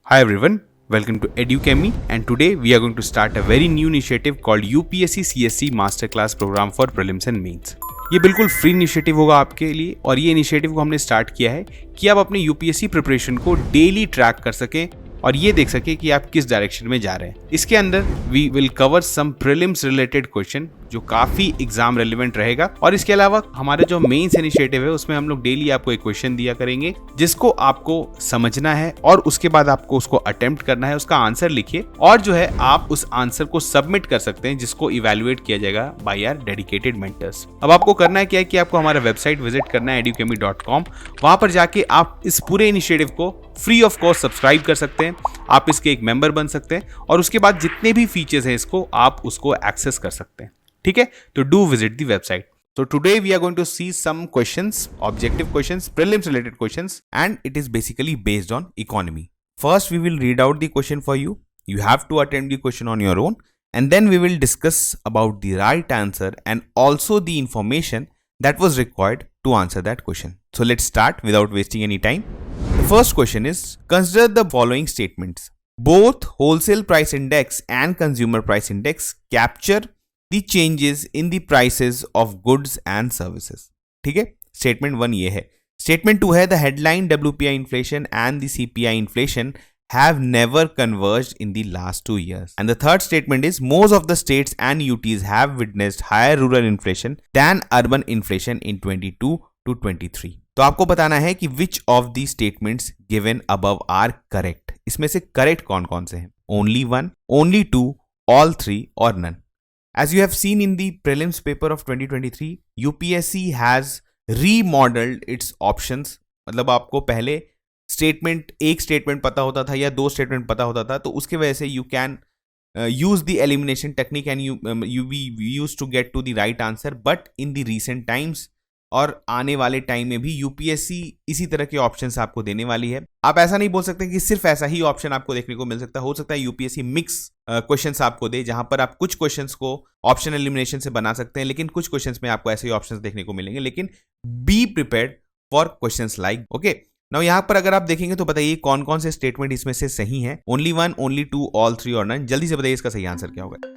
Hi everyone, welcome to EduChemy and today we are going to start a very new initiative called UPSC CSC Masterclass Program for Prelims and Mains. ये बिल्कुल free initiative होगा आपके लिए और ये initiative को हमने start किया है कि आप अपने यूपीएससी प्रिपरेशन को डेली ट्रैक कर सकें और ये देख सके कि आप किस डायरेक्शन में जा रहे हैं। इसके अंदर we will cover some prelims related question जो काफी एग्जाम रेलिवेंट रहेगा और इसके अलावा हमारे जो मेंस इनिशिएटिव है उसमें हम लोग डेली आपको एक क्वेश्चन दिया करेंगे जिसको आपको समझना है और उसके बाद आपको उसको अटेम्प्ट करना है, उसका आंसर लिखिए और जो है आप उस आंसर को सबमिट कर सकते हैं जिसको इवैल्यूएट किया जाएगा बाय आवर डेडिकेटेड मेंटर्स। अब आपको करना है क्या है कि आपको हमारा वेबसाइट विजिट करना है educhemy.com। वहां पर जाके आप इस पूरे इनिशिएटिव को फ्री ऑफ कॉस्ट सब्सक्राइब कर सकते हैं, आप इसके एक मेंबर बन सकते हैं और उसके बाद जितने भी फीचर्स हैं इसको आप उसको एक्सेस कर सकते हैं। ठीक है, तो do visit the website. So today we are going to see some questions, objective questions, prelims related questions, and it is basically based on economy. First we will read out the question for you. You have to attempt the question on your own and then we will discuss about the right answer and also the information that was required to answer that question. So let's start without wasting any time. The first question is, consider the following statements. Both wholesale price index and consumer price index capture the changes in the prices of goods and services. ठीक है, statement 1 ये है। Statement 2 है, the headline WPI inflation and the CPI inflation have never converged in the last 2 years. And the third statement is, most of the states and UTs have witnessed higher rural inflation than urban inflation in 22 to 23. तो आपको बताना है कि which of the statements given above are correct. इसमें से correct कौन कौन से हैं? Only one, only two, all three और none. As you have seen in the prelims paper of 2023, UPSC has remodeled its options. मतलब आपको पहले एक स्टेटमेंट पता होता था या 2 स्टेटमेंट पता होता था, तो उसके वजह से you can use the elimination technique and you be used to get to the right answer. But in the recent times और आने वाले टाइम में भी यूपीएससी इसी तरह के ऑप्शंस आपको देने वाली है। आप ऐसा नहीं बोल सकते कि सिर्फ ऐसा ही ऑप्शन आपको देखने को मिल सकता है। हो सकता है यूपीएससी मिक्स क्वेश्चंस आपको दे जहां पर आप कुछ क्वेश्चंस को ऑप्शन एलिमिनेशन से बना सकते हैं, लेकिन कुछ क्वेश्चंस में आपको ऐसे ही ऑप्शंस देखने को मिलेंगे। लेकिन be prepared for questions like okay. Now यहां पर अगर आप देखेंगे तो बताइए कौन कौन से स्टेटमेंट इसमें से सही हैं। Only one, only two, all three और नन। जल्दी से बताइए इसका सही आंसर क्या होगा।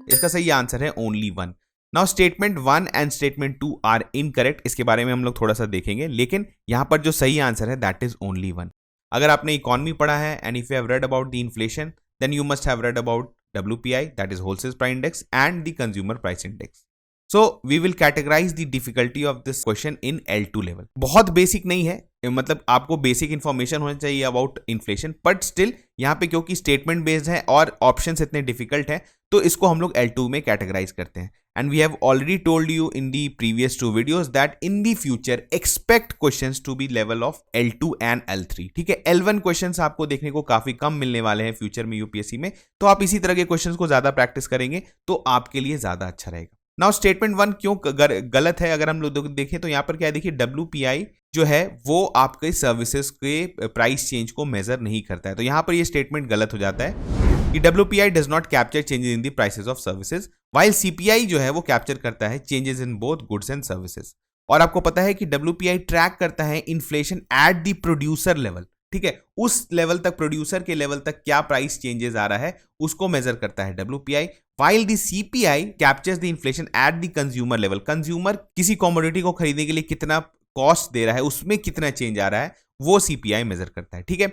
इसका सही आंसर है only one. Now statement 1 and statement 2 are incorrect. इसके बारे में हम लोग थोड़ा सा देखेंगे, लेकिन यहां पर जो सही आंसर है दैट इज ओनली वन। अगर आपने इकोनॉमी पढ़ा है and if you have read about the inflation then you must have read about WPI, that is wholesale price index and the consumer price index. So we will categorise the difficulty of this question in L2 level. बहुत basic नहीं है, मतलब आपको basic information होना चाहिए about inflation, but still यहाँ पे क्योंकि स्टेटमेंट बेस्ड है और ऑप्शंस इतने डिफिकल्ट हैं तो इसको हम लोग L2 में कैटेगराइज करते हैं। And we have already told you in the previous 2 videos that in the future expect questions to be level of L2 and L3। ठीक है, L1 क्वेश्चंस आपको देखने को काफी कम मिलने वाले हैं फ्यूचर में यूपीएससी में, तो आप इसी तरह के क्वेश्चंस को ज्यादा प्रैक्टिस करेंगे तो आपके लिए ज्यादा अच्छा रहेगा। नाउ स्टेटमेंट 1 क्यों गलत है अगर हम लोग देखें तो यहाँ पर क्या है, देखिए WPI जो है वो आपके सर्विसेज के प्राइस चेंज को मेजर नहीं करता है, तो यहाँ पर ये स्टेटमेंट गलत हो जाता है कि WPI does not capture changes in the prices of services while CPI जो है वो कैप्चर करता है changes in both goods and services. और आपको पता है कि WPI ट्रैक करता है inflation at the producer level. ठीक है, उस लेवल तक, प्रोड्यूसर के लेवल तक क्या प्राइस चेंजेस आ रहा है उसको मेजर करता है WPI, while the CPI captures the inflation at the consumer level। Consumer किसी कमोडिटी को खरीदने के लिए कितना कॉस्ट दे रहा है, उसमें कितना चेंज आ रहा है, वो CPI मेजर करता है। ठीक है,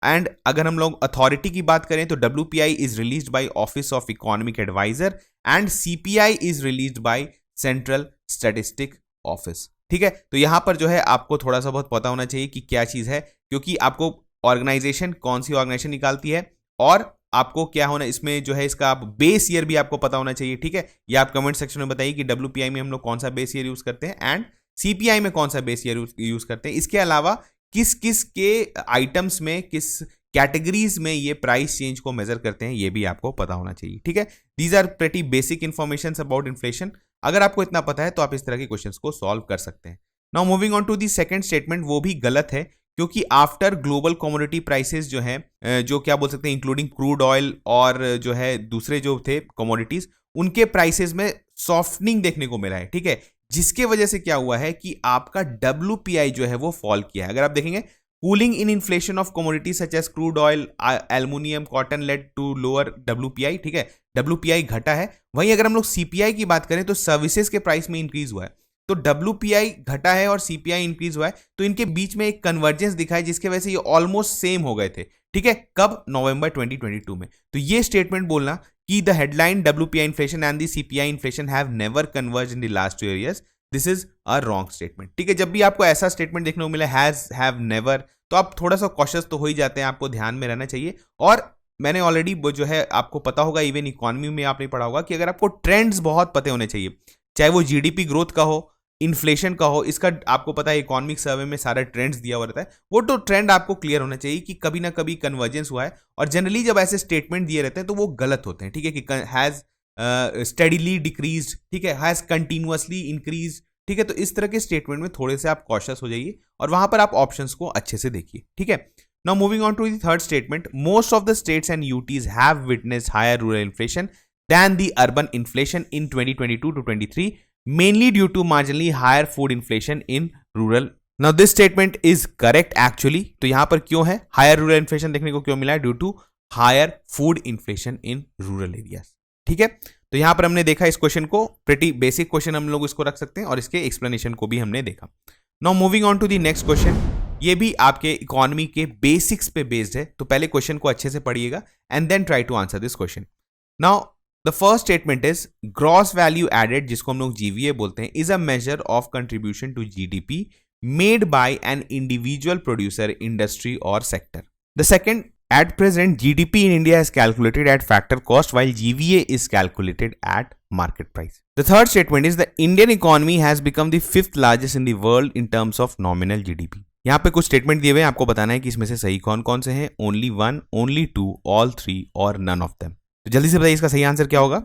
एंड अगर हम लोग अथॉरिटी की बात करें तो WPI is released by office of economic adviser and CPI is released by central statistic office. ठीक है, तो यहां पर जो है आपको थोड़ा सा बहुत पता होना चाहिए कि क्या चीज है, क्योंकि आपको ऑर्गेनाइजेशन कौन सी ऑर्गेनाइजेशन निकालती है और आपको क्या होना इसमें जो है इसका आप बेस ईयर भी आपको पता होना चाहिए। ठीक है, या आप कमेंट सेक्शन में बताइए कि WPI में हम लोग कौन सा बेस ईयर यूज करते हैं एंड CPI में कौन सा बेस ईयर यूज करते हैं। इसके अलावा किस किस के आइटम्स में, किस कैटेगरीज में ये प्राइस चेंज को मेजर करते हैं, ये भी आपको पता होना चाहिए। ठीक है, these are pretty basic information about inflation. अगर आपको इतना पता है तो आप इस तरह के क्वेश्चंस को सॉल्व कर सकते हैं। Now moving on to the second statement, वो भी गलत है क्योंकि आफ्टर ग्लोबल कमोडिटी प्राइसेस जो है, जो क्या बोल सकते हैं इंक्लूडिंग क्रूड ऑयल और जो है दूसरे जो थे कमोडिटीज, उनके प्राइसेस में सॉफ्टनिंग देखने को मिला है। ठीक है, जिसके वजह से क्या हुआ है कि आपका WPI जो है वो फॉल किया है। अगर आप देखेंगे cooling in inflation of commodity such as crude oil, aluminium, cotton led to lower WPI, ठीक है, WPI घटा है। वहीं अगर हम लोग CPI की बात करें तो सर्विसेज के प्राइस में इंक्रीज हुआ है, तो WPI घटा है और CPI इंक्रीज हुआ है, तो इनके बीच में एक कन्वर्जेंस दिखा है जिसके वजह से ये ऑलमोस्ट सेम हो गए थे, ठीक है, कब, नवंबर 2022 में। तो ये स्टेटमेंट बोलना कि the headline WPI inflation and the CPI inflation have never converge in the last 2 years, this is a wrong statement, ठीक है। जब भी आपको ऐसा स्टेटमेंट देखने को मिले हैज, हैव, नेवर, तो आप थोड़ा सा कॉशियस तो हो ही जाते हैं, आपको ध्यान में रहना चाहिए। और मैंने ऑलरेडी जो है आपको पता होगा, इवन इकोनॉमी में आपने पढ़ा होगा कि अगर आपको ट्रेंड्स बहुत पते होने चाहिए, चाहे वो GDP ग्रोथ का हो, इन्फ्लेशन का हो, इसका आपको पता है इकोनॉमिक सर्वे में सारा ट्रेंड्स दिया हुआ रहता है, वो तो ट्रेंड आपको क्लियर होना चाहिए कि कभी ना कभी कन्वर्जेंस हुआ है। और जनरली जब ऐसे स्टेटमेंट दिए रहते हैं तो वो गलत होते हैं, ठीक है, कि हैज स्टडीली डिक्रीज, ठीक है, हैज कंटिन्यूअसली इंक्रीज, ठीक है। तो इस तरह के स्टेटमेंट में थोड़े से आप कॉशियस हो जाइए और वहां पर आप ऑप्शंस को अच्छे से देखिए, ठीक है। Now moving on to the third statement, most of the states and UTs have witnessed higher rural inflation than the urban inflation in 2022 to 23, mainly due to marginally higher food inflation in rural. Now this statement is correct actually. तो यहां पर क्यों है higher rural inflation देखने को क्यों मिला है? Due to higher food inflation in rural areas. ठीक है, तो यहां पर हमने देखा इस क्वेश्चन को, प्रिटी बेसिक क्वेश्चन हम लोग इसको रख सकते हैं और इसके एक्सप्लेनेशन को भी हमने देखा। Now moving on to the next question, ये भी आपके इकोनॉमी के बेसिक्स पे बेस्ड है, तो पहले क्वेश्चन को अच्छे से पढ़िएगा and then try to answer this question. Now the first statement is gross value added, जिसको हम लोग GVA बोलते हैं, is a measure of contribution to GDP made by an individual producer, industry और sector. The second, at present GDP in India is calculated at factor cost while GVA is calculated at market price. The third statement is the Indian economy has become the 5th largest in the world in terms of nominal GDP. यहाँ पे कुछ statement दिए हुए हैं, आपको बताना है कि इसमें से सही कौन कौन से हैं, ओनली 1, ओनली 2, ऑल 3 और नन ऑफ देम। तो जल्दी से बताइए इसका सही आंसर क्या होगा।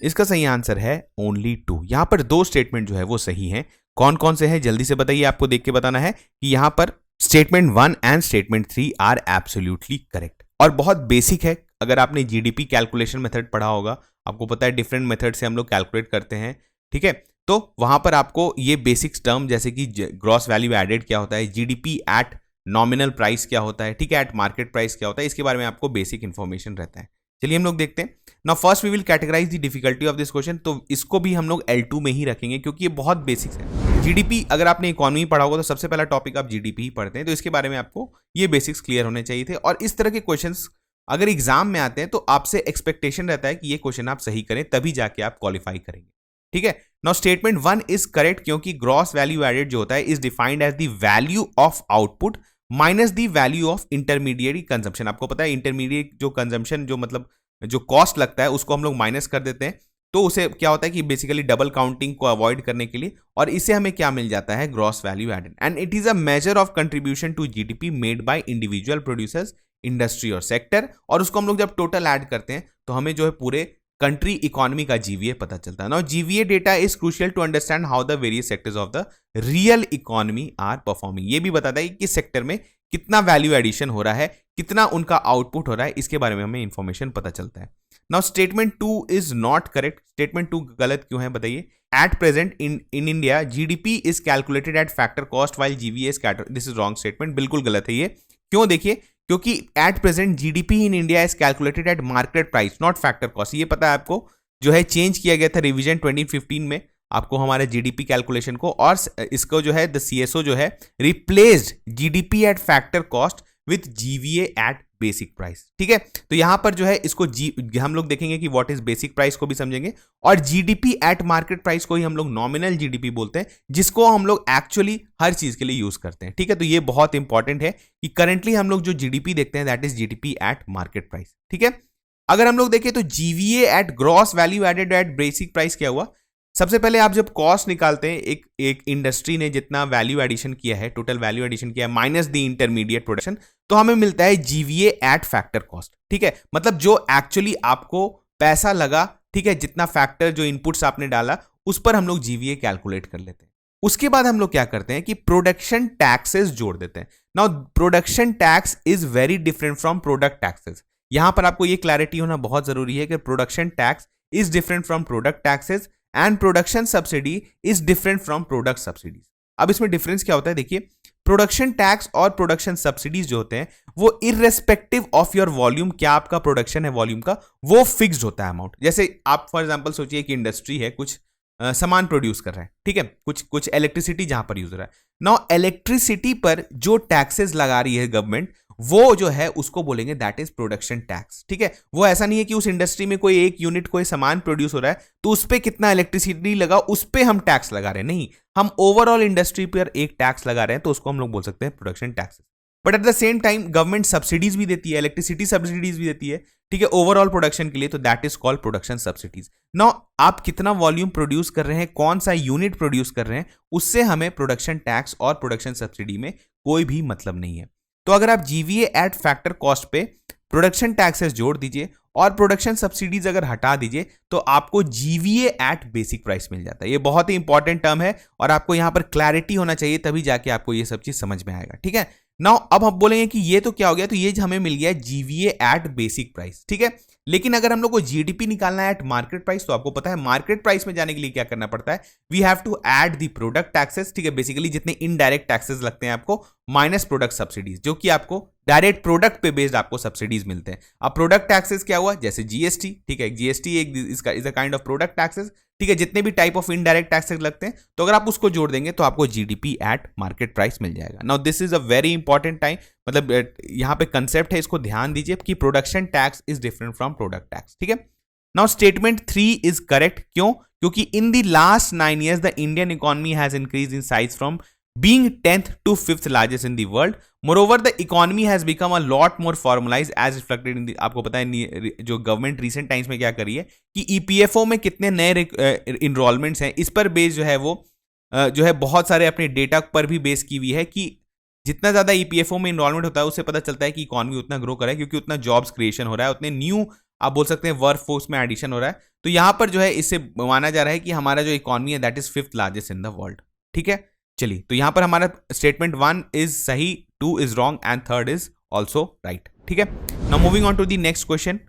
इसका सही आंसर है ओनली 2। यहां पर 2 स्टेटमेंट जो है वो सही हैं। कौन कौन से हैं जल्दी से बताइए, आपको देख के बताना है कि यहां पर statement 1 and statement 3 are absolutely correct और बहुत बेसिक है। अगर आपने GDP कैलकुलेशन मेथड पढ़ा होगा, आपको पता है डिफरेंट मेथड से हम लोग कैलकुलेट करते हैं, ठीक है, तो वहां पर आपको ये बेसिक्स टर्म जैसे कि ग्रॉस वैल्यू एडेड क्या होता है, GDP एट नॉमिनल प्राइस क्या होता है, ठीक है, एट मार्केट प्राइस क्या होता है, इसके बारे में आपको बेसिक इंफॉर्मेशन रहता है। चलिए हम लोग देखते हैं। Now first we will categorise the difficulty of this question, तो इसको भी हम लोग L2 में ही रखेंगे क्योंकि ये बहुत बेसिक्स है। GDP अगर आपने इकोनॉमी पढ़ा होगा तो सबसे पहला टॉपिक आप GDP ही पढ़ते हैं, तो इसके बारे में आपको ये बेसिक्स क्लियर होने चाहिए थे। और इस तरह के क्वेश्चंस अगर एग्जाम में आते हैं तो आपसे एक्सपेक्टेशन रहता है कि ये क्वेश्चन आप सही करें तभी जाके आप क्वालिफाई करेंगे, ठीक है। नाउ स्टेटमेंट 1 इज करेक्ट क्योंकि ग्रॉस वैल्यू एडेड जो होता है is defined as the value of output minus the value of intermediate consumption. आपको पता है इंटरमीडिएट जो कंजम्पशन जो मतलब जो कॉस्ट लगता है उसको हम लोग माइनस कर देते हैं, तो उसे क्या होता है कि बेसिकली डबल काउंटिंग को अवॉइड करने के लिए, और इससे हमें क्या मिल जाता है, gross value added. And it is a measure of contribution to GDP made by individual producers, industry और सेक्टर, और उसको हम लोग जब टोटल ऐड करते हैं तो हमें जो है पूरे कंट्री इकोनॉमी का GVA पता चलता है। Now GVA data is crucial to understand how the various sectors of the real economy are performing. ये भी बताता है कि किस सेक्टर में कितना वैल्यू एडिशन हो रहा है, कितना उनका आउटपुट हो रहा है, इसके बारे में हमें इंफॉर्मेशन पता चलता है। Now statement 2 is not correct. Statement 2 गलत क्यों है बताइए। At present in India GDP is calculated at factor cost while GVA is calculated, this is wrong statement, बिल्कुल गलत है ये। क्यों, देखिए, क्योंकि at present GDP in India is calculated at market price not factor cost. ये पता है आपको, जो है चेंज किया गया था रिवीजन 2015 में आपको हमारे GDP कैलकुलेशन को, और इसको जो है द CSO जो है replaced GDP at factor cost with GVA at basic price, ठीक है। तो यहां पर जो है इसको हम लोग देखेंगे कि व्हाट इज बेसिक प्राइस को भी समझेंगे, और GDP एट मार्केट प्राइस को ही हम लोग नॉमिनल GDP बोलते हैं, जिसको हम लोग एक्चुअली हर चीज के लिए यूज करते हैं, ठीक है। तो ये बहुत इंपॉर्टेंट है कि करंटली हम लोग जो GDP देखते हैं that is GDP at market price, ठीक है। अगर हम लोग देखें तो GVA at gross value added at basic price क्या हुआ, सबसे पहले आप जब कॉस्ट निकालते हैं, एक इंडस्ट्री ने जितना वैल्यू एडिशन किया है, टोटल वैल्यू एडिशन किया है माइनस द इंटरमीडिएट प्रोडक्शन, तो हमें मिलता है GVA एट फैक्टर कॉस्ट, ठीक है। मतलब जो एक्चुअली आपको पैसा लगा, ठीक है, जितना फैक्टर जो इनपुट्स आपने डाला उस पर हम लोग GVA कैलकुलेट कर लेते हैं। उसके बाद हम लोग क्या करते हैं कि प्रोडक्शन टैक्सेस जोड़ देते हैं। Now production tax is very different from product taxes. यहां पर आपको ये क्लैरिटी होना बहुत जरूरी है कि production tax is different from product taxes and production subsidy is different from product subsidies. अब इसमें डिफरेंस क्या होता है, देखिए प्रोडक्शन टैक्स और प्रोडक्शन सब्सिडीज जो होते हैं वो इररेस्पेक्टिव ऑफ योर वॉल्यूम, क्या आपका प्रोडक्शन है वॉल्यूम का, वो फिक्स्ड होता है अमाउंट। जैसे आप फॉर एग्जांपल सोचिए कि इंडस्ट्री है, कुछ सामान प्रोड्यूस कर रहा है, ठीक है, कुछ इलेक्ट्रिसिटी जहां पर यूज हो रहा है, नाउ इलेक्ट्रिसिटी पर जो टैक्सेस लगा रही है गवर्नमेंट, वो जो है उसको बोलेंगे दैट इज प्रोडक्शन टैक्स, ठीक है। वो ऐसा नहीं है कि उस इंडस्ट्री में कोई एक यूनिट कोई सामान प्रोड्यूस हो रहा है तो उस पर कितना इलेक्ट्रिसिटी लगा उस पर हम टैक्स लगा रहे हैं, नहीं, हम ओवरऑल इंडस्ट्री पर एक टैक्स लगा रहे हैं तो उसको हम लोग बोल सकते हैं production taxes. But at the same time government subsidies भी देती है, इलेक्ट्रिसिटी सब्सिडीज भी देती है, ठीक है, ओवरऑल प्रोडक्शन के लिए, तो that is called production subsidies. Now आप कितना वॉल्यूम प्रोड्यूस कर रहे हैं, कौन सा यूनिट प्रोड्यूस कर रहे हैं, उससे हमें प्रोडक्शन टैक्स और प्रोडक्शन सब्सिडी में कोई भी मतलब नहीं है। तो अगर आप जीवीए एट फैक्टर कॉस्ट पे प्रोडक्शन टैक्सेस जोड़ दीजिए और प्रोडक्शन सब्सिडीज अगर हटा दीजिए तो आपको जीवीए एट बेसिक प्राइस मिल जाता है। ये बहुत ही इंपॉर्टेंट टर्म है और आपको यहां पर क्लैरिटी होना चाहिए, तभी जाके आपको ये सब चीज समझ में आएगा, ठीक है। नाउ अब हम बोलेंगे कि ये तो क्या हो गया, तो ये हमें मिल गया जीवीए एट बेसिक प्राइस, ठीक है। लेकिन अगर हम लोग को जीडीपी निकालना है एट मार्केट प्राइस, तो आपको पता है मार्केट प्राइस में जाने के लिए क्या करना पड़ता है, we have to add the product taxes, ठीक है, बेसिकली जितने इनडायरेक्ट टैक्सेस लगते हैं आपको माइनस प्रोडक्ट सब्सिडीज, जो कि आपको डायरेक्ट प्रोडक्ट पे बेस्ड आपको सब्सिडीज मिलते हैं। अब प्रोडक्ट टैक्सेस क्या हुआ, जैसे जीएसटी, ठीक है, जीएसटी एक इसका is a kind of product taxes, ठीक है, जितने भी टाइप ऑफ इनडायरेक्ट टैक्सेस लगते हैं, तो अगर आप उसको जोड़ देंगे तो आपको जीडीपी एट मार्केट प्राइस मिल जाएगा। Now this is a very important time, मतलब यहां पे कंसेप्ट है, इसको ध्यान दीजिए कि production tax is different from product tax, ठीक है। नाउ स्टेटमेंट 3 इज करेक्ट, क्यों, क्योंकि in the last 9 years the Indian economy has increase in size from being 10th to 5th largest in the world. Moreover, the economy has become a lot more formalized as reflected in the, आपको पता है जो government recent times में क्या करी है कि EPFO में कितने नए इनरोलमेंट्स हैं, इस पर बेस जो है वो जो है बहुत सारे अपने डेटा पर भी बेस की हुई है कि जितना ज्यादा ईपीएफओ में इनरोलमेंट होता है उससे पता चलता है कि इकोनॉमी उतना ग्रो कर रहा है, क्योंकि उतना जॉब्स क्रिएशन हो रहा है, उतने न्यू आप बोल सकते हैं वर्क फोर्स में एडिशन हो रहा है। तो यहां पर जो है इससे माना जा रहा है कि हमारा जो इकोनॉमी है that is 5th largest in the world, ठीक है। चलिए, तो यहां पर हमारा स्टेटमेंट 1 इज सही, 2 is wrong and 3rd is also right, ठीक है। Now moving on to the next question,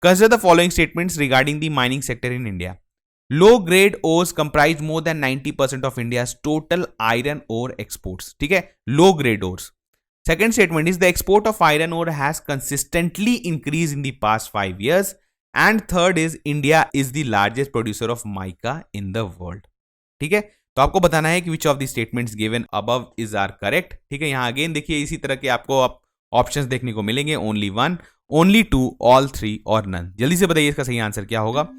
consider the following statements regarding the mining sector in India. Low grade ores comprise more than 90% of India's total iron ore exports, ठीक है, low grade ores. Second statement is the export of iron ore has consistently increased in the past 5 years. And third is India is the largest producer of mica in the world. ठीक है, तो आपको बताना है कि which of the statements given above is are correct. ठीक है, यहां अगेन देखिए इसी तरह के आपको ऑप्शंस देखने को मिलेंगे, only 1, only 2, all 3 और none. जल्दी से बताइए इसका सही आंसर क्या होगा।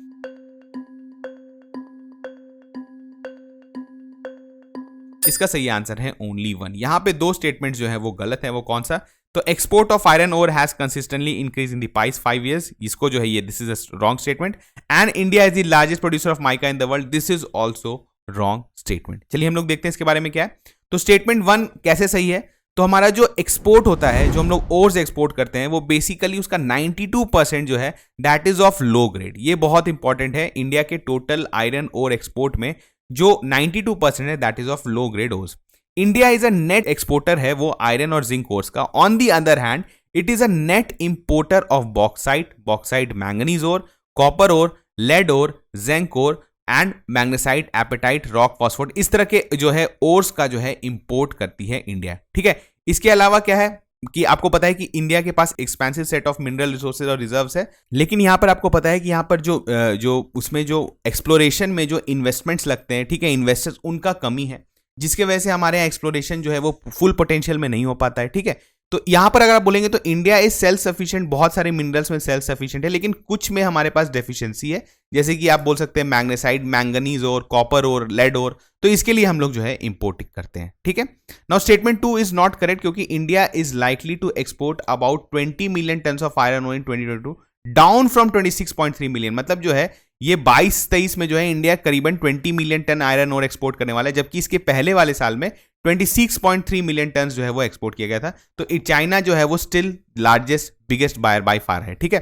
इसका सही आंसर है ओनली 1। यहां पे 2 स्टेटमेंट्स जो है वो गलत है, वो कौन सा, तो export of iron ore has consistently increase in the past 5 years, इसको जो है ये this is a wrong statement. And India is the largest producer of mica in the world, this is also wrong statement. चलिए हम लोग देखते हैं इसके बारे में क्या है। तो स्टेटमेंट 1 कैसे सही है, तो हमारा जो एक्सपोर्ट होता है, जो हम लोग ओर्स एक्सपोर्ट करते हैं, वो बेसिकली उसका 92% जो है that is of low grade. ये बहुत इंपॉर्टेंट है, इंडिया के टोटल आयरन ओर एक्सपोर्ट में जो 92% है that is of low grade ores. India is a net exporter है वो आयरन और जिंक ओर्स का। On the other hand it is a net importer of bauxite manganese ore, copper ore, lead ore, zinc ore and magnesite, apatite, rock phosphorite, इस तरह के जो है ores का जो है इंपोर्ट करती है इंडिया। ठीक है, इसके अलावा क्या है कि आपको पता है कि इंडिया के पास expensive set of mineral resources और रिजर्व्स है, लेकिन यहां पर आपको पता है कि यहां पर जो उसमें जो एक्सप्लोरेशन में जो इन्वेस्टमेंट्स लगते हैं, ठीक है, इन्वेस्टर्स उनका कमी है, जिसके वजह से हमारे यहाँ एक्सप्लोरेशन जो है वो फुल पोटेंशियल में नहीं हो पाता है। ठीक है, तो यहां पर अगर आप बोलेंगे तो इंडिया इज सेल्फ सफिशिएंट, बहुत सारे मिनरल्स में सेल्फ सफिशिएंट है, लेकिन कुछ में हमारे पास डेफिशिएंसी है, जैसे कि आप बोल सकते हैं मैग्नेसाइट, मैंगनीज और कॉपर और लेड और, तो इसके लिए हम लोग जो है इंपोर्ट करते हैं। ठीक है, now statement 2 is not correct, क्योंकि India is likely to export about 20 million tons of iron ore in 2022 down from 26.3 million. मतलब जो है ये 22-23 में जो है इंडिया करीबन 20 million ton iron ore export करने वाला है, जबकि इसके पहले वाले साल में 26.3 मिलियन टन जो है वो एक्सपोर्ट किया गया था। तो चाइना जो है वो still largest biggest buyer by far है। ठीक है,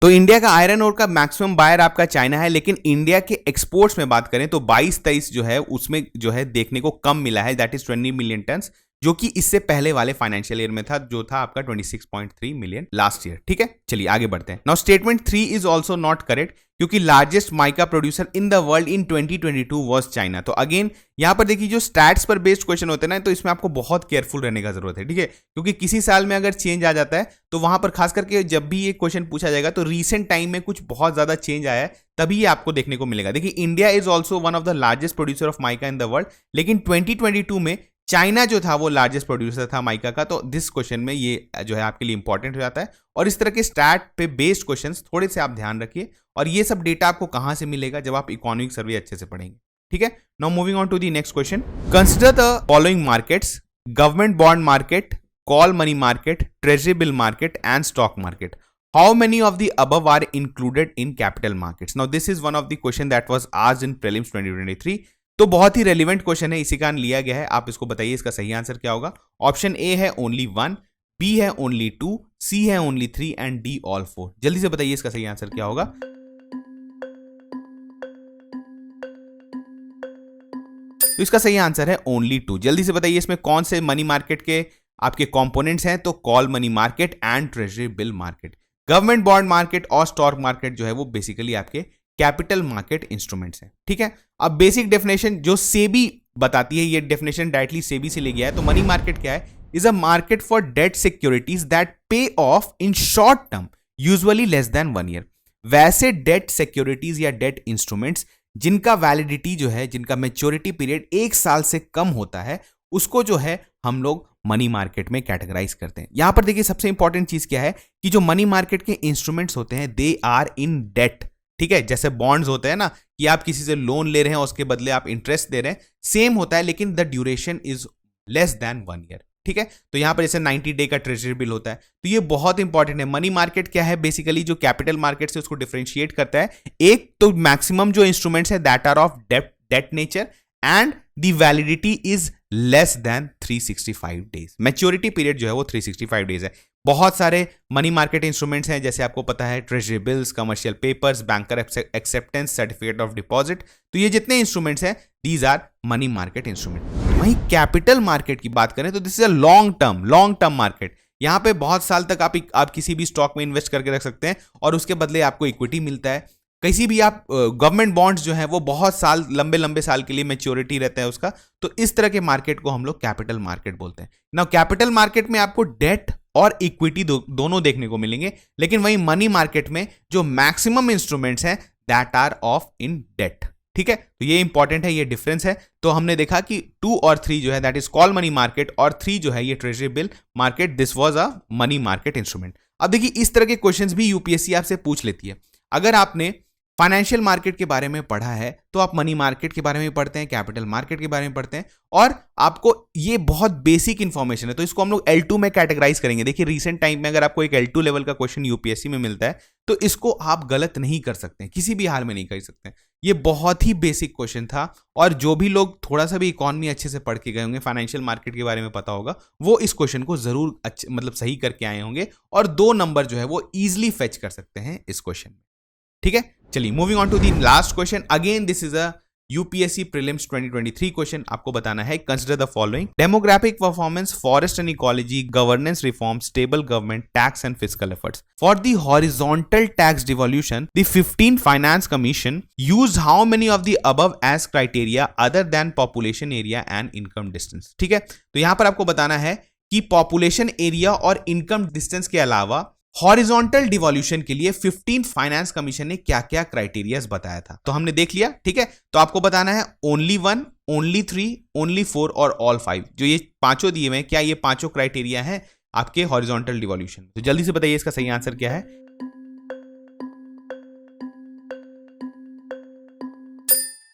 तो इंडिया का आयरन ओर का मैक्सिमम बायर आपका चाइना है, लेकिन इंडिया के एक्सपोर्ट्स में बात करें तो 22-23 जो है उसमें जो है देखने को कम मिला है, दैट इज 20 मिलियन टन, जो कि इससे पहले वाले फाइनेंशियल ईयर में था, जो था आपका 26.3 मिलियन लास्ट ईयर। ठीक है, चलिए आगे बढ़ते हैं। Now statement 3 is also not correct, क्योंकि largest mica producer in the world in 2022 was China. तो अगेन यहां पर देखिए, जो स्टैट्स पर बेस्ड क्वेश्चन होते हैं ना, तो इसमें आपको बहुत केयरफुल रहने का जरूरत है। ठीक है, क्योंकि किसी साल में अगर चेंज आ जाता है तो वहां पर खास करके जब भी ये क्वेश्चन पूछा जाएगा तो रीसेंट टाइम में कुछ बहुत ज्यादा चेंज आया है, तभी ये आपको देखने को मिलेगा। देखिए, India is also one of the largest producer of mica in the world, लेकिन 2022 में चाइना जो था वो लार्जेस्ट प्रोड्यूसर था माइका का। तो दिस क्वेश्चन में ये जो है आपके लिए इंपॉर्टेंट हो जाता है। और इस तरह के स्टैट पे बेस्ड क्वेश्चंस थोड़े से आप ध्यान रखिए, और ये सब डेटा आपको कहां से मिलेगा, जब आप इकोनॉमिक सर्वे अच्छे से पढ़ेंगे। ठीक है, now moving on to the next question. Consider the following markets: government bond market, call money market, treasury bill market and stock market. How many of the above are included in capital markets? Now this is one of the question that was asked in prelims 2023. तो बहुत ही relevant question है, इसी कारण लिया गया है। आप इसको बताइए इसका सही आंसर क्या होगा। ऑप्शन ए है ओनली 1, बी है ओनली 2, सी है ओनली 3 एंड डी ऑल 4। जल्दी से बताइए इसका सही आंसर क्या होगा। तो इसका सही आंसर है ओनली 2। जल्दी से बताइए इसमें कौन से मनी मार्केट के आपके कंपोनेंट्स हैं। तो call money market and treasury bill market. Government bond market और स्टॉक मार्केट जो है वो बेसिकली आपके कैपिटल मार्केट इंस्ट्रूमेंट्स हैं। ठीक है, अब बेसिक डेफिनेशन जो सेबी बताती है, ये डेफिनेशन डायरेक्टली सेबी से ले गया है। तो मनी मार्केट क्या है? Is a market for debt securities that pay off in short term, usually less than 1 year. वैसे डेट सिक्योरिटीज या डेट इंस्ट्रूमेंट्स जिनका वैलिडिटी जो है, जिनका मैच्योरिटी पीरियड 1 साल से कम होता है, उसको जो है हम लोग मनी मार्केट में कैटेगराइज करते हैं। यहां पर देखिए सबसे इंपॉर्टेंट चीज क्या है कि जो मनी मार्केट के इंस्ट्रूमेंट्स होते हैं दे आर इन डेट। ठीक है, जैसे बॉन्ड्स होते हैं ना कि आप किसी से लोन ले रहे हैं, उसके बदले आप इंटरेस्ट दे रहे हैं, सेम होता है, लेकिन the duration is less than 1 year. ठीक है, तो यहां पर जैसे 90 डे का ट्रेजरी बिल होता है, तो ये बहुत इंपॉर्टेंट है। मनी मार्केट क्या है? बेसिकली जो कैपिटल मार्केट से उसको डिफरेंशिएट करता है। एक तो मैक्सिमम जो इंस्ट्रूमेंट्स है that are of debt nature and the validity is less than 365 days. Maturity period जो है वो 365 डेज है। बहुत सारे मनी मार्केट इंस्ट्रूमेंट्स हैं, जैसे आपको पता है treasury bills, commercial papers, banker acceptance, certificate of deposit. तो ये जितने इंस्ट्रूमेंट्स हैं these are money market instrument. वहीं कैपिटल मार्केट की बात करें तो this is a long term market. यहां पे बहुत साल तक आप किसी भी स्टॉक में इन्वेस्ट करके रख सकते हैं और उसके बदले आपको इक्विटी मिलता है। किसी भी आप गवर्नमेंट बॉन्ड्स जो है वो बहुत साल, लंबे साल के लिए मैच्योरिटी रहता है उसका। तो इस तरह के मार्केट को हम लोग कैपिटल मार्केट बोलते हैं। नाउ कैपिटल मार्केट में आपको डेट और इक्विटी दोनों देखने को मिलेंगे, लेकिन वहीं मनी मार्केट में जो मैक्सिमम इंस्ट्रूमेंट्स हैं that are of in debt. ठीक है, तो ये इंपॉर्टेंट है, ये डिफरेंस है। तो हमने देखा कि 2 और 3 जो है that is call money market, और 3 जो है ये treasury bill market, this was a money market instrument. अब देखिए इस तरह के क्वेश्चंस भी यूपीएससी आपसे पूछ लेती है। अगर आपने फाइनेंशियल मार्केट के बारे में पढ़ा है तो आप मनी मार्केट के बारे में पढ़ते हैं, कैपिटल मार्केट के बारे में पढ़ते हैं, और आपको ये बहुत बेसिक इंफॉर्मेशन है। तो इसको हम लोग L2 में कैटेगराइज करेंगे। देखिए रिसेंट टाइम में अगर आपको एक L2 लेवल का क्वेश्चन यूपीएससी में मिलता है तो इसको आप गलत नहीं कर सकते, किसी भी हाल में नहीं कर सकते। ये बहुत ही बेसिक क्वेश्चन था, और जो भी लोग थोड़ा सा भी इकोनॉमी अच्छे से पढ़ के गए होंगे, फाइनेंशियल मार्केट के बारे में पता होगा, वो इस क्वेश्चन को जरूर मतलब सही करके आए होंगे, और 2 नंबर जो है वो इजिली फेच कर सकते हैं इस क्वेश्चन में। ठीक है, चलिए moving on to the last question. Again this is a UPSC prelims 2023 question. आपको बताना है consider the following: demographic performance, forest and ecology, governance reform, stable government, tax and fiscal efforts. For the horizontal tax devolution the 15 finance commission used how many of the above as criteria other than population area and income distance. ठीक है, तो यहां पर आपको बताना है कि population area और इनकम डिस्टेंस के अलावा हॉरिजॉन्टल डिवोल्यूशन के लिए 15 फाइनेंस कमीशन ने क्या क्या क्राइटेरियाज बताया था। तो हमने देख लिया। ठीक है, तो आपको बताना है ओनली 1, ओनली 3, ओनली 4 और ऑल 5। जो ये पांचों दिए हुए हैं, क्या ये पांचों क्राइटेरिया हैं आपके हॉरिजॉन्टल डिवोल्यूशन? तो जल्दी से बताइए इसका सही आंसर क्या है।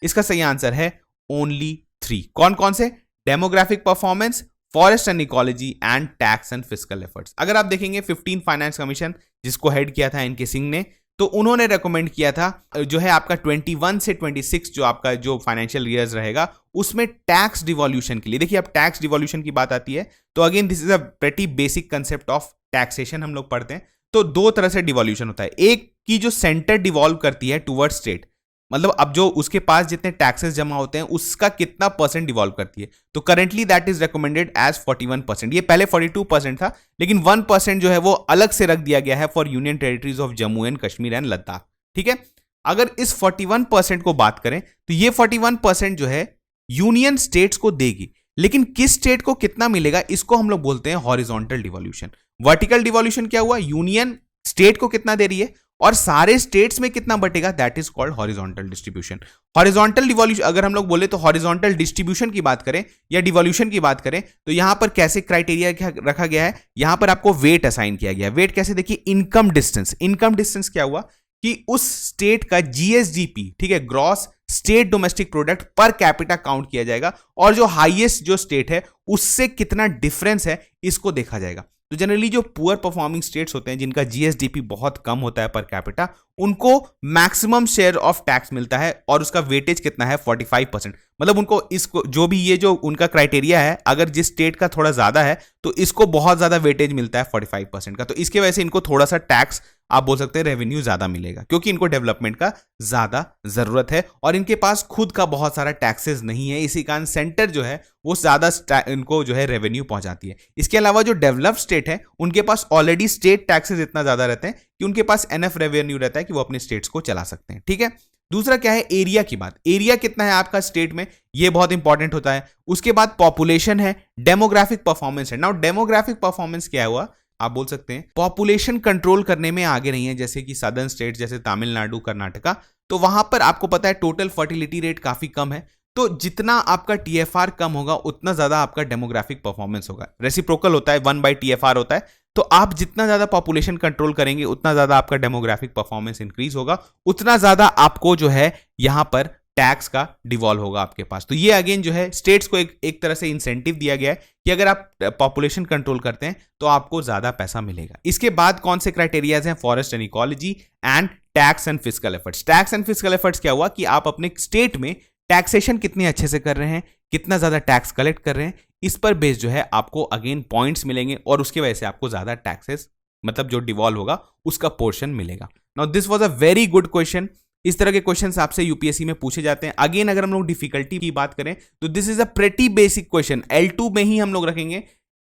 इसका सही आंसर है ओनली 3। कौन कौन से? Demographic performance, forest and ecology and tax and fiscal efforts. अगर आप देखेंगे 15 फाइनेंस कमीशन जिसको हेड किया था एनके सिंह ने, तो उन्होंने रेकमेंड किया था जो है आपका 21 से 26 जो आपका जो फाइनेंशियल ईयर्स रहेगा उसमें टैक्स डिवोल्यूशन के लिए। देखिए अब टैक्स डिवोल्यूशन की बात आती है तो again this is a pretty basic concept of taxation हम लोग पढ़ते हैं। तो 2 तरह से डिवोल्यूशन होता है। एक की जो सेंटर डिवॉल्व करती है टुवर्ड स्टेट, मतलब अब जो उसके पास जितने टैक्सेस जमा होते हैं उसका कितना परसेंट डिवॉल्व करती है। तो currently that is recommended as 41%। ये पहले 42% था, लेकिन 1% जो है वो अलग से रख दिया गया है for union territories of Jammu and Kashmir and Ladakh. ठीक है, अगर इस 41% को बात करें तो ये 41% जो है यूनियन स्टेट्स को देगी, लेकिन किस स्टेट को कितना मिलेगा इसको हम लोग बोलते हैं हॉरिजॉन्टल डिवोल्यूशन। वर्टिकल डिवोल्यूशन क्या हुआ, यूनियन स्टेट को कितना दे रही है और सारे स्टेट्स में कितना बटेगा, that is called horizontal distribution. Horizontal devolution अगर हम लोग बोले तो हॉरिजॉन्टल डिस्ट्रीब्यूशन की बात करें या डिवोल्यूशन की बात करें तो यहां पर कैसे क्राइटेरिया रखा गया है, यहां पर आपको वेट असाइन किया गया है। वेट कैसे, देखिए इनकम डिस्टेंस। इनकम डिस्टेंस क्या हुआ कि उस स्टेट का जीएसडीपी, ठीक है, gross state domestic product per capita count किया जाएगा और जो हाईएस्ट जो स्टेट है उससे कितना डिफरेंस है इसको देखा जाएगा। तो जनरली जो पुअर परफॉर्मिंग स्टेट्स होते हैं जिनका जीएसडीपी बहुत कम होता है पर कैपिटा, उनको मैक्सिमम शेयर ऑफ टैक्स मिलता है और उसका वेटेज कितना है 45%। मतलब उनको इसको जो भी ये जो उनका क्राइटेरिया है, अगर जिस स्टेट का थोड़ा ज्यादा है तो इसको बहुत ज्यादा वेटेज मिलता है 45% का। तो इसके वजह से इनको थोड़ा सा टैक्स आप बोल सकते हैं रेवेन्यू ज्यादा मिलेगा, क्योंकि इनको डेवलपमेंट का ज्यादा जरूरत है और इनके पास खुद का बहुत सारा टैक्सेस नहीं है। इसी कारण सेंटर जो है वो ज्यादा इनको जो है रेवेन्यू पहुंचाती है। इसके अलावा जो डेवलप्ड स्टेट है उनके पास ऑलरेडी स्टेट टैक्सेस इतना ज्यादा रहते हैं कि उनके पास एनएफ रेवेन्यू रहता है कि वो अपने स्टेट्स को चला सकते हैं। ठीक है, दूसरा क्या है, एरिया की बात। एरिया कितना है आपका स्टेट में, ये बहुत इंपॉर्टेंट होता है। उसके बाद पॉपुलेशन है, डेमोग्राफिक परफॉर्मेंस है। नाउ डेमोग्राफिक परफॉर्मेंस क्या हुआ, आप बोल सकते हैं पॉपुलेशन कंट्रोल करने में आगे नहीं है, जैसे कि सदर्न स्टेट जैसे तमिलनाडु, कर्नाटका। तो वहां पर आपको पता है टोटल फर्टिलिटी रेट काफी कम है, तो जितना आपका टीएफआर कम होगा उतना ज्यादा आपका डेमोग्राफिक परफॉर्मेंस होगा। रेसिप्रोकल होता है, 1/TFR होता है। तो आप जितना ज्यादा पॉपुलेशन कंट्रोल करेंगे उतना ज्यादा आपका डेमोग्राफिक परफॉर्मेंस इंक्रीज होगा, उतना ज्यादा आपको जो है यहां पर टैक्स का डिवॉल्व होगा आपके पास। तो ये अगेन जो है स्टेट्स को एक तरह से इंसेंटिव दिया गया है कि अगर आप पॉपुलेशन कंट्रोल करते हैं तो आपको ज्यादा पैसा मिलेगा। इसके बाद कौन से क्राइटेरियाज हैं, forest and ecology and tax and fiscal efforts. Tax and fiscal efforts क्या हुआ कि आप अपने स्टेट में टैक्सेशन कितने अच्छे से कर रहे हैं, कितना ज्यादा टैक्स कलेक्ट कर रहे हैं, इस पर बेस जो है आपको अगेन पॉइंट्स मिलेंगे और उसकी वजह से आपको ज्यादा टैक्सेस मतलब जो डिवॉल्व होगा उसका पोर्शन मिलेगा। Now this was a very good question. इस तरह के क्वेश्चंस आपसे यूपीएससी में पूछे जाते हैं। अगेन अगर हम लोग डिफिकल्टी की बात करें तो this is a pretty basic question, L2 में ही हम लोग रखेंगे।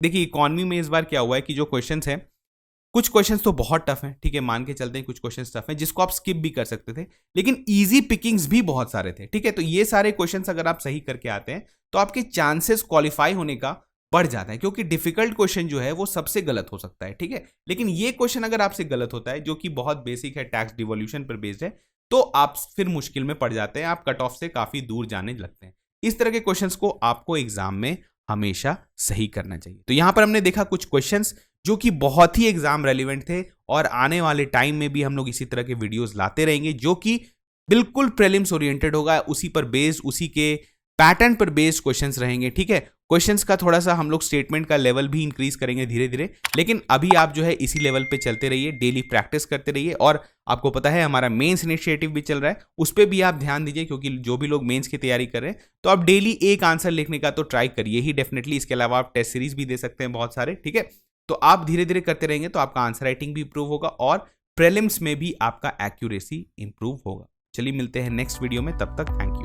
देखिए इकोनॉमी में इस बार क्या हुआ है कि जो क्वेश्चंस हैं, कुछ क्वेश्चंस तो बहुत टफ हैं, ठीक है, मान के चलते हैं कुछ क्वेश्चंस टफ हैं जिसको आप स्किप भी कर सकते थे, लेकिन इजी पिकिंग्स भी बहुत सारे थे। ठीक है, तो ये सारे क्वेश्चंस अगर आप सही करके आते हैं तो आपके चांसेस क्वालिफाई होने का बढ़ जाता है, क्योंकि डिफिकल्ट क्वेश्चन जो है वो सबसे गलत हो सकता है। ठीक है, लेकिन ये क्वेश्चन अगर आपसे गलत होता है जो कि बहुत बेसिक है, टैक्स डिवोल्यूशन पर बेस्ड है, तो आप फिर मुश्किल में पड़ जाते हैं, आप कट ऑफ से काफी दूर जाने लगते हैं। इस तरह के क्वेश्चंस को आपको एग्जाम में हमेशा सही करना चाहिए। तो यहां पर हमने देखा कुछ क्वेश्चंस जो कि बहुत ही एग्जाम रेलिवेंट थे और आने वाले टाइम में भी हम लोग इसी तरह के वीडियोस लाते रहेंगे जो कि बिल्कुल प्रीलिम्स ओरिएंटेड होगा, उसी पर बेस्ड, उसी के पैटर्न पर बेस्ड क्वेश्चंस रहेंगे। ठीक है, क्वेश्चंस का थोड़ा सा हम लोग स्टेटमेंट का लेवल भी इंक्रीज करेंगे धीरे धीरे, लेकिन अभी आप जो है इसी लेवल पे चलते रहिए, डेली प्रैक्टिस करते रहिए। और आपको पता है हमारा मेंस इनिशिएटिव भी चल रहा है, उस पर भी आप ध्यान दीजिए, क्योंकि जो भी लोग मेंस की तैयारी कर रहे हैं तो आप डेली एक आंसर लिखने का तो ट्राई करिए ही डेफिनेटली। इसके अलावा आप टेस्ट सीरीज भी दे सकते हैं बहुत सारे। ठीक है, तो आप धीरे धीरे करते रहेंगे तो आपका आंसर राइटिंग भी इंप्रूव होगा और प्रीलिम्स में भी आपका एक्यूरेसी इंप्रूव होगा। चलिए मिलते हैं नेक्स्ट वीडियो में, तब तक थैंक यू।